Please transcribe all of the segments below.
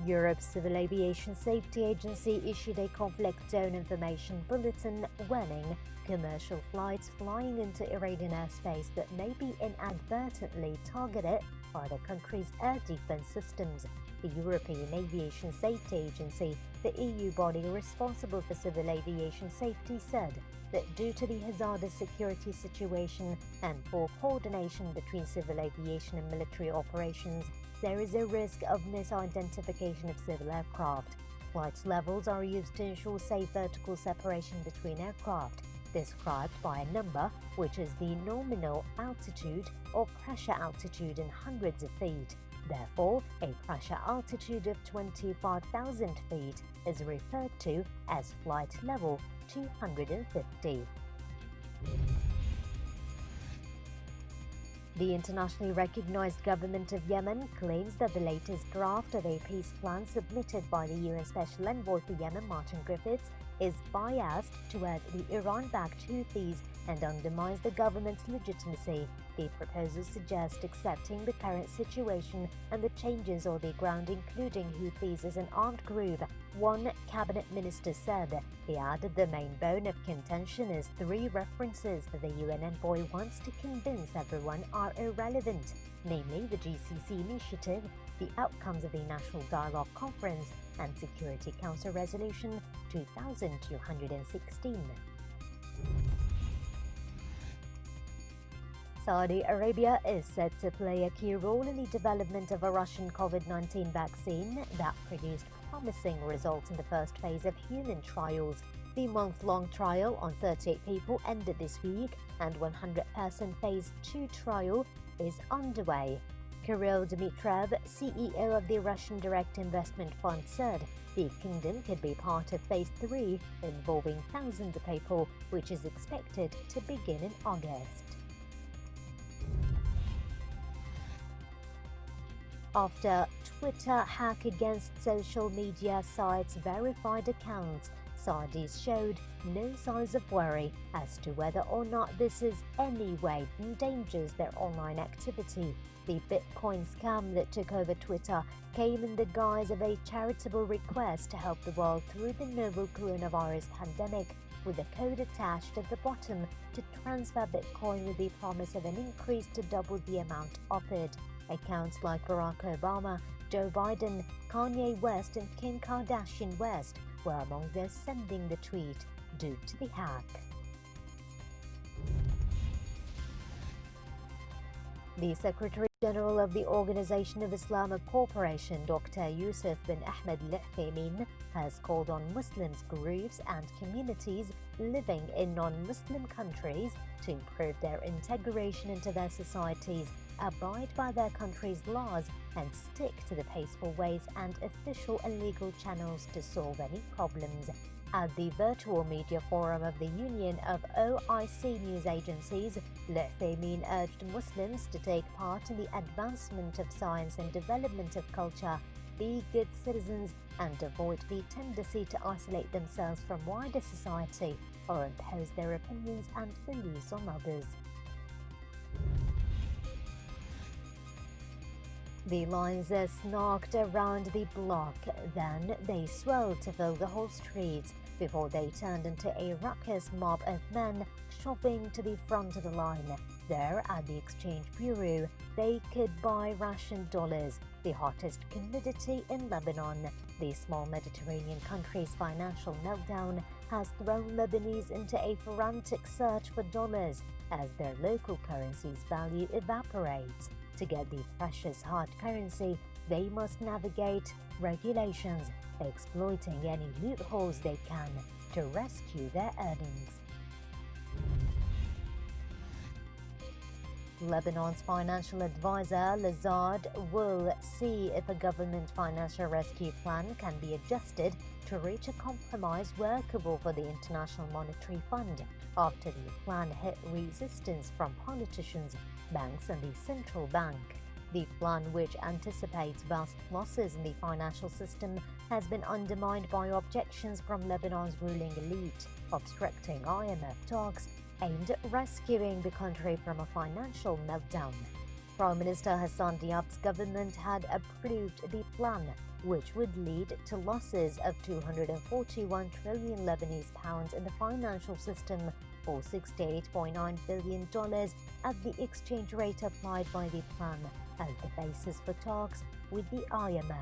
Europe's Civil Aviation Safety Agency issued a conflict zone information bulletin warning commercial flights flying into Iranian airspace that may be inadvertently targeted by the country's air defense systems. The European Aviation Safety Agency, the EU body responsible for civil aviation safety, said that due to the hazardous security situation and poor coordination between civil aviation and military operations, there is a risk of misidentification of civil aircraft. Flight levels are used to ensure safe vertical separation between aircraft, described by a number which is the nominal altitude or pressure altitude in hundreds of feet. Therefore, a pressure altitude of 25,000 feet is referred to as flight level 250. The internationally recognized government of Yemen claims that the latest draft of a peace plan submitted by the UN Special Envoy for Yemen, Martin Griffiths, is biased toward the Iran-backed Houthis and undermines the government's legitimacy. The proposal suggests accepting the current situation and the changes on the ground, including Houthis as an armed group, one cabinet minister said. He added the main bone of contention is three references that the UN envoy wants to convince everyone are irrelevant, namely the GCC initiative, the outcomes of the National Dialogue Conference, and Security Council Resolution 2216. Saudi Arabia is said to play a key role in the development of a Russian COVID-19 vaccine that produced promising results in the first phase of human trials. The month-long trial on 38 people ended this week, and 100-person Phase 2 trial is underway. Kirill Dmitriev, CEO of the Russian Direct Investment Fund, said the kingdom could be part of Phase 3, involving thousands of people, which is expected to begin in August. After Twitter hack against social media sites' verified accounts, Saudis showed no signs of worry as to whether or not this in any way endangers their online activity. The Bitcoin scam that took over Twitter came in the guise of a charitable request to help the world through the novel coronavirus pandemic, with a code attached at the bottom to transfer Bitcoin with the promise of an increase to double the amount offered. Accounts like Barack Obama, Joe Biden, Kanye West, and Kim Kardashian West were among those sending the tweet due to the hack. The Secretary General of the Organization of Islamic Cooperation, Dr. Yusuf bin Ahmed Al-Uthaymeen, has called on Muslims, groups, and communities living in non-Muslim countries to improve their integration into their societies, abide by their country's laws, and stick to the peaceful ways and official and legal channels to solve any problems. At the virtual media forum of the Union of OIC news agencies, Al-Uthaymeen urged Muslims to take part in the advancement of science and development of culture, be good citizens, and avoid the tendency to isolate themselves from wider society or impose their opinions and beliefs on others. The lines are snarked around the block, then they swelled to fill the whole streets before they turned into a raucous mob of men shoving to the front of the line. There, at the Exchange Bureau, they could buy Russian dollars, the hottest commodity in Lebanon. The small Mediterranean country's financial meltdown has thrown Lebanese into a frantic search for dollars as their local currency's value evaporates. To get the precious hard currency, they must navigate regulations, exploiting any loopholes they can to rescue their earnings. Lebanon's financial advisor, Lazard, will see if a government financial rescue plan can be adjusted to reach a compromise workable for the International Monetary Fund after the plan hit resistance from politicians, banks, and the central bank. The plan, which anticipates vast losses in the financial system, has been undermined by objections from Lebanon's ruling elite, obstructing IMF talks aimed at rescuing the country from a financial meltdown. Prime Minister Hassan Diab's government had approved the plan, which would lead to losses of 241 trillion Lebanese pounds in the financial system, or $68.9 billion at the exchange rate applied by the plan as the basis for talks with the IMF.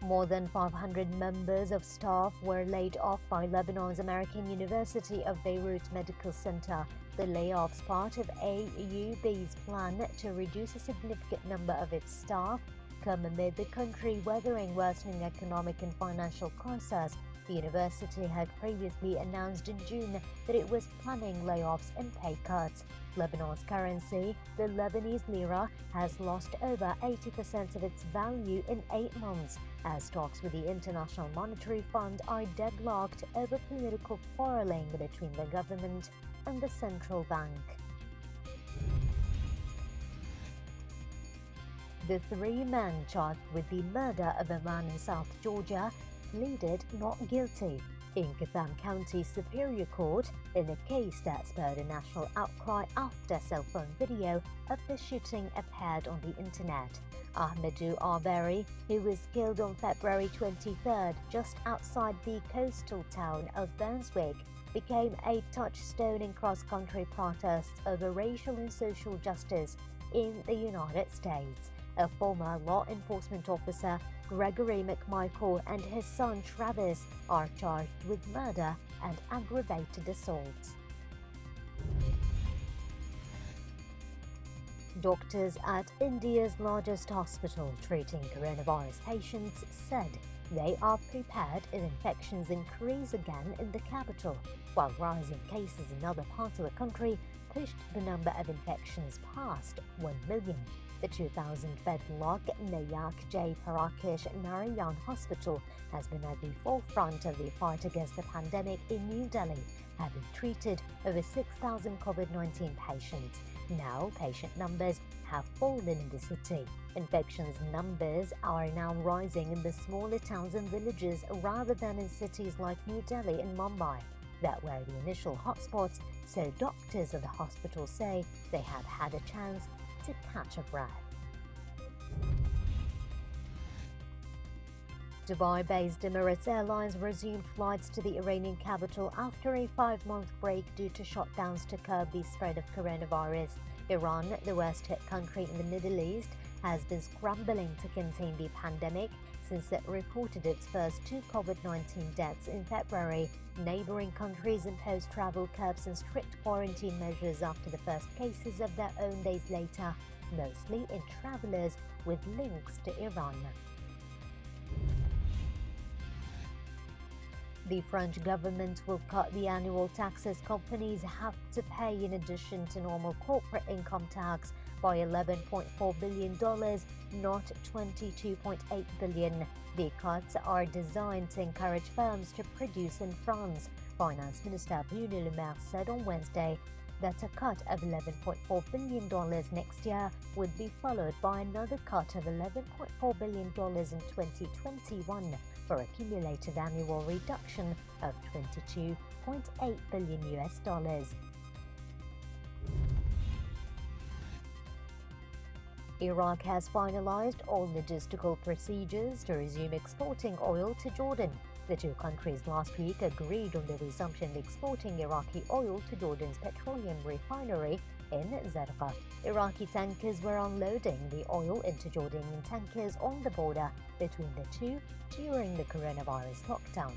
More than 500 members of staff were laid off by Lebanon's American University of Beirut Medical Center. The layoffs, part of AUB's plan to reduce a significant number of its staff, come amid the country weathering worsening economic and financial crisis. The university had previously announced in June that it was planning layoffs and pay cuts. Lebanon's currency, the Lebanese lira, has lost over 80% of its value in 8 months, as talks with the International Monetary Fund are deadlocked over political quarreling between the government and the central bank. The 3 men charged with the murder of a man in South Georgia pleaded not guilty in Katham County Superior Court in a case that spurred a national outcry after cell phone video of the shooting appeared on the internet. Ahmedou Arbery, who was killed on February 23rd just outside the coastal town of Brunswick, became a touchstone in cross-country protests over racial and social justice in the United States. A former law enforcement officer, Gregory McMichael, and his son Travis are charged with murder and aggravated assault. Doctors at India's largest hospital treating coronavirus patients said they are prepared if infections increase again in the capital, while rising cases in other parts of the country pushed the number of infections past 1 million. The 2,000-bed Lok Nayak Jai Parakesh Narayan Hospital has been at the forefront of the fight against the pandemic in New Delhi, having treated over 6,000 COVID-19 patients. Now, patient numbers have fallen in the city. Infections numbers are now rising in the smaller towns and villages rather than in cities like New Delhi and Mumbai, that were the initial hotspots, so doctors of the hospital say they have had a chance to catch a breath. Dubai-based Emirates Airlines resumed flights to the Iranian capital after a 5-month break due to shutdowns to curb the spread of coronavirus. Iran, the worst-hit country in the Middle East, has been scrambling to contain the pandemic since it reported its first 2 COVID-19 deaths in February. Neighboring countries imposed travel curbs and strict quarantine measures after the first cases of their own days later, mostly in travelers with links to Iran. The French government will cut the annual taxes companies have to pay in addition to normal corporate income tax by $11.4 billion, not $22.8 billion. The cuts are designed to encourage firms to produce in France. Finance Minister Bruno Le Maire said on Wednesday that a cut of $11.4 billion next year would be followed by another cut of $11.4 billion in 2021, for a cumulative annual reduction of $22.8 billion. Iraq has finalized all logistical procedures to resume exporting oil to Jordan. The two countries last week agreed on the resumption of exporting Iraqi oil to Jordan's petroleum refinery in Zarqa. Iraqi tankers were unloading the oil into Jordanian tankers on the border between the two during the coronavirus lockdown.